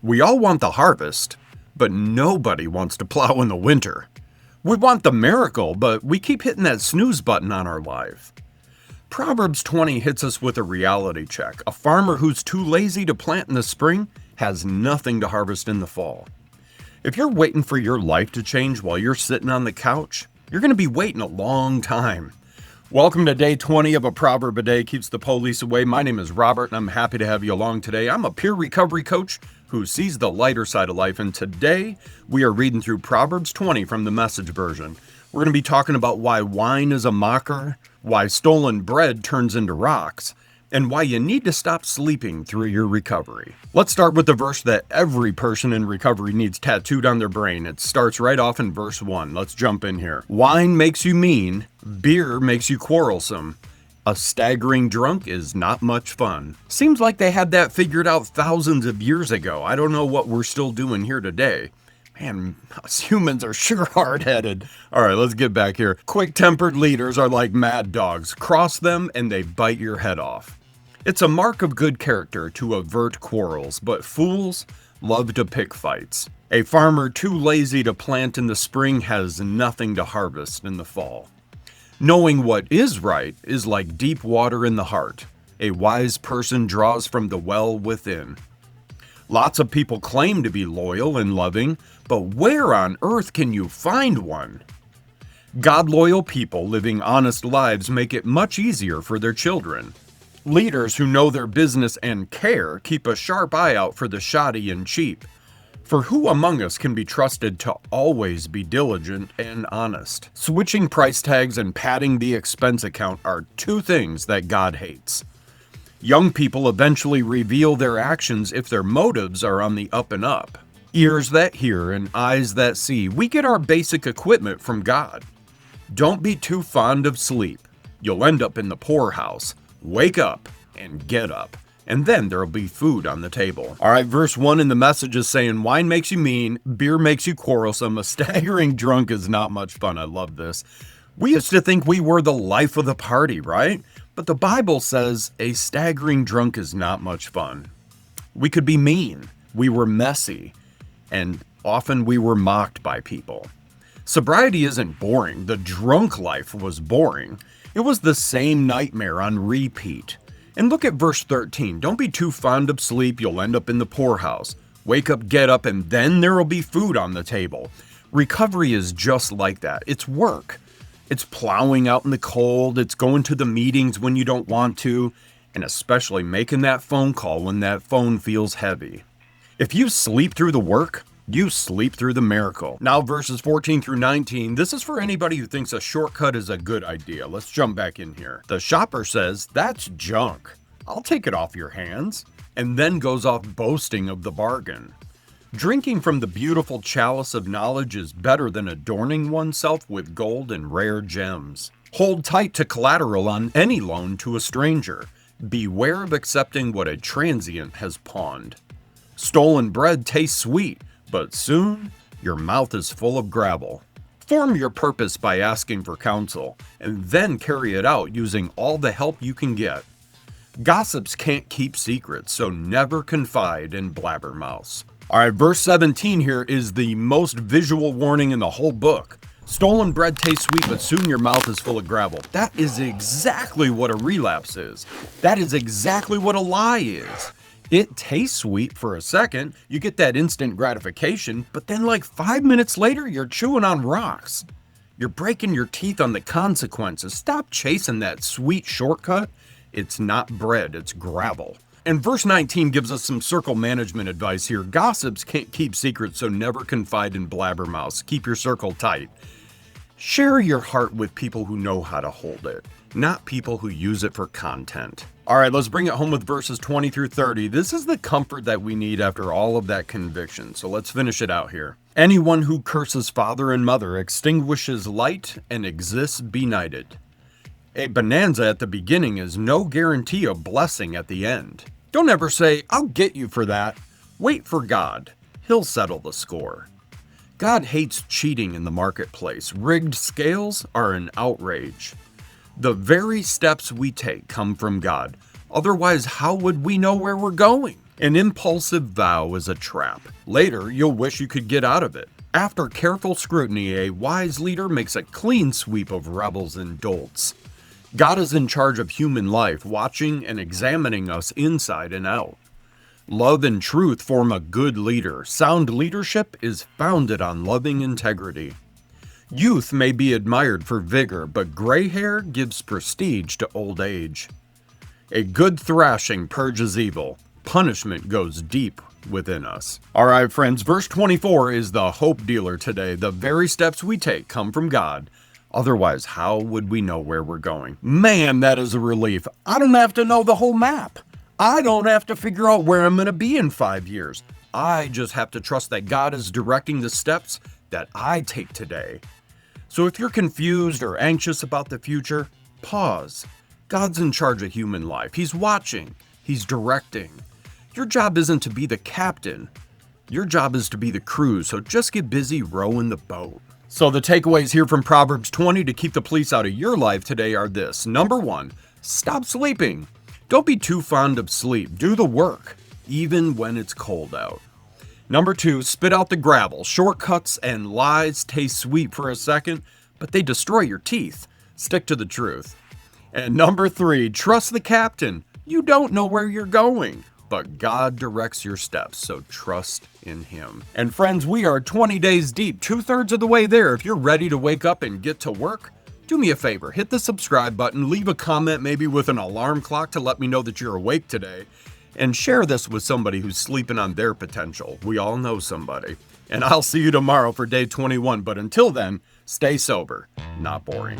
We all want the harvest, but nobody wants to plow in the winter. We want the miracle, but we keep hitting that snooze button on our life. Proverbs 20 hits us with a reality check. A farmer who's too lazy to plant in the spring has nothing to harvest in the fall. If you're waiting for your life to change while you're sitting on the couch, you're going to be waiting a long time. Welcome to day 20 of A Proverb a Day Keeps the Police Away. My name is Robert, and I'm happy to have you along today. I'm a peer recovery coach who sees the lighter side of life, and today we are reading through Proverbs 20 from the Message version. We're going to be talking about why wine is a mocker, why stolen bread turns into rocks, and why you need to stop sleeping through your recovery. Let's start with the verse that every person in recovery needs tattooed on their brain. It starts right off in verse 1. Let's jump in here. Wine makes you mean, beer makes you quarrelsome. A staggering drunk is not much fun. Seems like they had that figured out thousands of years ago. I don't know what we're still doing here today. Man, us humans are sure hard-headed. All right, let's get back here. Quick-tempered leaders are like mad dogs. Cross them and they bite your head off. It's a mark of good character to avert quarrels, but fools love to pick fights. A farmer too lazy to plant in the spring has nothing to harvest in the fall. Knowing what is right is like deep water in the heart. A wise person draws from the well within. Lots of people claim to be loyal and loving, but where on earth can you find one? God-loyal people living honest lives make it much easier for their children. Leaders who know their business and care keep a sharp eye out for the shoddy and cheap. For who among us can be trusted to always be diligent and honest? Switching price tags and padding the expense account are two things that God hates. Young people eventually reveal their actions if their motives are on the up and up. Ears that hear and eyes that see. We get our basic equipment from God. Don't be too fond of sleep. You'll end up in the poorhouse. Wake up and get up, and then there'll be food on the table. All right, verse 1 in the Message is saying, wine makes you mean, beer makes you quarrelsome, a staggering drunk is not much fun. I love this. We used to think we were the life of the party, right? But the Bible says a staggering drunk is not much fun. We could be mean, we were messy, and often we were mocked by people. Sobriety isn't boring. The drunk life was boring. It was the same nightmare on repeat. And look at verse 13. Don't be too fond of sleep, you'll end up in the poorhouse. Wake up, get up, and then there'll be food on the table. Recovery is just like that. It's work. It's plowing out in the cold, it's going to the meetings when you don't want to, and especially making that phone call when that phone feels heavy. If you sleep through the work, you sleep through the miracle. Now verses 14 through 19, this is for anybody who thinks a shortcut is a good idea. Let's jump back in here. The shopper says, that's junk. I'll take it off your hands. And then goes off boasting of the bargain. Drinking from the beautiful chalice of knowledge is better than adorning oneself with gold and rare gems. Hold tight to collateral on any loan to a stranger. Beware of accepting what a transient has pawned. Stolen bread tastes sweet, but soon your mouth is full of gravel. Form your purpose by asking for counsel, and then carry it out using all the help you can get. Gossips can't keep secrets, so never confide in blabbermouths. All right, verse 17 here is the most visual warning in the whole book. Stolen bread tastes sweet, but soon your mouth is full of gravel. That is exactly what a relapse is. That is exactly what a lie is. It tastes sweet for a second, you get that instant gratification, but then like 5 minutes later, you're chewing on rocks. You're breaking your teeth on the consequences. Stop chasing that sweet shortcut. It's not bread, it's gravel. And verse 19 gives us some circle management advice here. Gossips can't keep secrets, so never confide in blabbermouths. Keep your circle tight. Share your heart with people who know how to hold it, not people who use it for content. All right, let's bring it home with verses 20 through 30. This is the comfort that we need after all of that conviction. So let's finish it out here. Anyone who curses father and mother extinguishes light and exists benighted. A bonanza at the beginning is no guarantee of blessing at the end. Don't ever say, I'll get you for that. Wait for God. He'll settle the score. God hates cheating in the marketplace. Rigged scales are an outrage. The very steps we take come from God. Otherwise, how would we know where we're going? An impulsive vow is a trap. Later, you'll wish you could get out of it. After careful scrutiny, a wise leader makes a clean sweep of rebels and dolts. God is in charge of human life, watching and examining us inside and out. Love and truth form a good leader. Sound leadership is founded on loving integrity. Youth may be admired for vigor, but gray hair gives prestige to old age. A good thrashing purges evil. Punishment goes deep within us. All right, friends, verse 24 is the hope dealer today. The very steps we take come from God. Otherwise, how would we know where we're going? Man, that is a relief. I don't have to know the whole map. I don't have to figure out where I'm going to be in 5 years. I just have to trust that God is directing the steps that I take today. So if you're confused or anxious about the future, pause. God's in charge of human life. He's watching. He's directing. Your job isn't to be the captain. Your job is to be the crew, so just get busy rowing the boat. So the takeaways here from Proverbs 20 to keep the police out of your life today are this. Number 1, stop sleeping. Don't be too fond of sleep. Do the work, even when it's cold out. Number 2, spit out the gravel. Shortcuts and lies taste sweet for a second, but they destroy your teeth. Stick to the truth. And number 3, trust the captain. You don't know where you're going, but God directs your steps, so trust in Him. And friends, we are 20 days deep, 2/3 of the way there. If you're ready to wake up and get to work, do me a favor, hit the subscribe button, leave a comment maybe with an alarm clock to let me know that you're awake today, and share this with somebody who's sleeping on their potential. We all know somebody. And I'll see you tomorrow for day 21, but until then, stay sober, not boring.